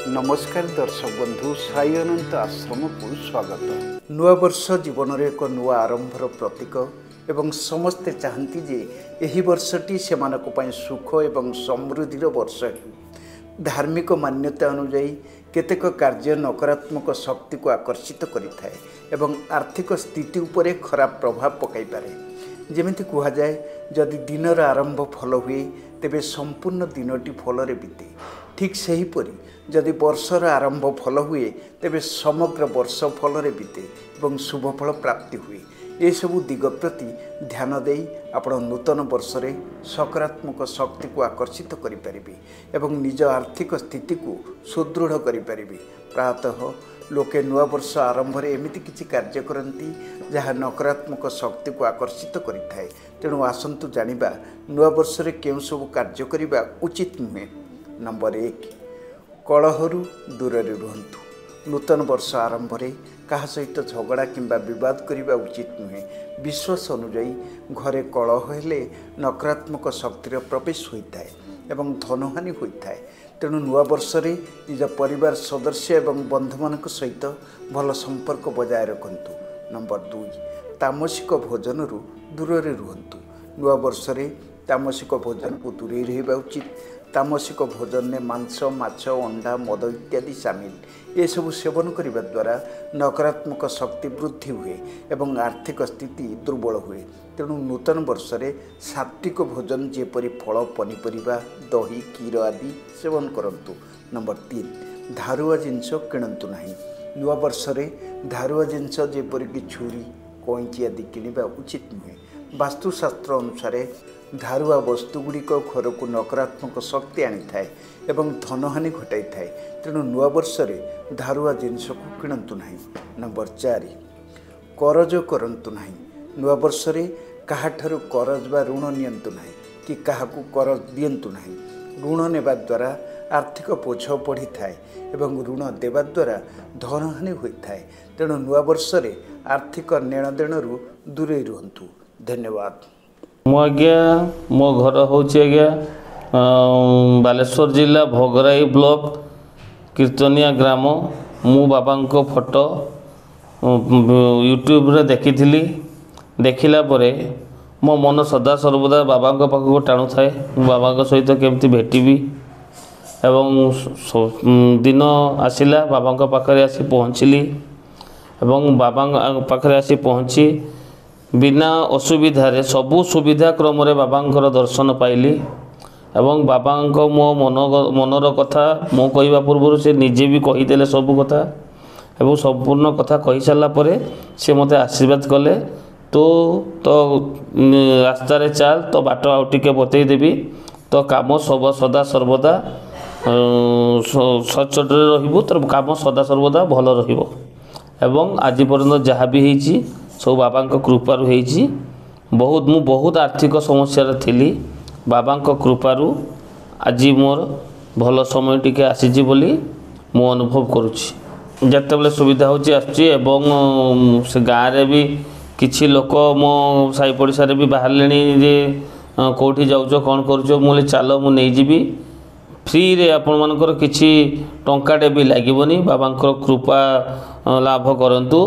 नमस्कार दर्शक बंधु साई अनंत आश्रम को स्वागत। नुआ वर्ष जीवन में एक नुआ आरंभर प्रतीक एवं समस्ते चाहती जे यही वर्षटी से सुख एवं समृद्धि वर्ष हो। धार्मिक मान्यता अनुजाई केतेक कार्य नकारात्मक शक्ति को आकर्षित करिथाए एवं आर्थिक स्थिति उपरे खराब प्रभाव पकाई पारे। जेमिति कहा जाए जदि दिनर आरंभ फल हुए तेबे संपूर्ण दिनटी फलरे बीते। ठीक सेहीपरि जदि वर्षर आरंभ फल हुए तेबे समग्र वर्ष फलरे बीते एवं शुभफल प्राप्ति हुए। ये सबू दिग प्रति ध्यान देई आपण नूतन वर्ष रे सकारात्मक शक्ति को आकर्षित करिपारिबे एवं निज आर्थिक स्थिति को सुदृढ़ करिपारिबे। प्रातः लोके नुआ वर्ष आरंभ रे एमिति किछि कार्य करती जहाँ नकारात्मक शक्ति को आकर्षित करिथाए। तेणु आसंतु जानिबा नुआ वर्ष रे केउं सब कार्य करिबा उचित नुहे। नंबर 1, कलहरु दूर रुहतु। नूतन वर्ष आरंभ रे कहा सहित झगड़ा किंबा विवाद करने उचित नुहे। विश्वास अनुजाई घरे कलह हेले नकारात्मक शक्तिर प्रवेश होता है एवं धनहानि होता है। तेणु नुआ वर्ष रे निज परिवार सदस्य एवं बंधु मान सहित भल संपर्क बजाय रखंतु। नंबर 2, तामसिक भोजन दूर रुहतु। नुआ वर्ष रे तामसिक भोजन को दूरे रहा उचित। तामसिक भोजन में मांस, माछ, अंडा, मद इत्यादि सामिल। ये सब सेवन करने द्वारा नकारात्मक शक्ति वृद्धि हुए एवं आर्थिक स्थिति दुर्बल हुए। तेणु नूतन वर्ष रे सात्विक भोजन जेपरी फल, पनीपरिबा, दही, क्षीर आदि सेवन करंतु। नंबर 3, धारुआ जिनस किणंतु नहीं। नुआ वर्ष रे धारुआ जिनस जेपरिक छुरी, कैंची आदि किणवा उचित नुहे। वास्तुशास्त्र अनुसार धारुआ वस्तुगुड़िक घर को नकारात्मक शक्ति आनी थाए एवं धनहानि घटाई थाए। तेणु नुआ वर्ष रे धारुआ जिनस को किणंतु नहीं। नंबर 4, करज करंतु नहीं। नुआ वर्ष रे काहाठारु करज बा ऋण नियंतु नहीं कि काहाकू करज दियंतु नहीं। ऋण नेबा द्वारा आर्थिक बोझ बढ़ी थाए एवं ऋण देवा द्वारा धनहानि होइथाए। तेणु नुआ वर्ष रे आर्थिक लेनदेन दूरे रुहतु। धन्यवाद। मो घर हूँ बालेश्वर जिला भोगराई ब्लॉक कीर्तनिया ग्राम। मु बाबा को फोटो यूट्यूब रे देखी देखिला परे मो मन सदा सर्वदा बाबा पाखक टाणु थाए। बाबा सहित केमती भेटिबी एवं दिन आसिला बाबा पाखरे आसी पहुँचली एवं बाबा पाखरे आसी पहुँची बिना असुविधा सबु सुविधा क्रम बाबा दर्शन पाइली एवं बाबा मो मनर कथा मो कहवा पूर्व से निजे भी कहीदेले सबु कथा एवं संपूर्ण कथा कही सारा पर से मते आशीर्वाद कले। तो रास्तार चाल तो बाट आउ टिके बतई देवी तो काम सब सदा सर्वदा सचोट रहिबु। तो काम सदा सर्वदा भल रहिबो एवं आज पर्यंत जहाँ भी होईची सब बाबा कृपारू होईची। बहुत आर्थिक समस्या थी बाबा कृपारू आज मोर भल समय टिके आसीची बोली मु अनुभव करुच्ची। जिते बड़े सुविधा होची आसुची एवं से गाँव रे भी किछि लोक मो साई पड़िशा रे भी बाहरले जे कौटी जाऊच कौन करुच मुझे चल मु नहीं जीवी फ्री रे आपण मानकर किछि टंकाटे भी लागबनी। बाबा कृपा लाभ करंतु।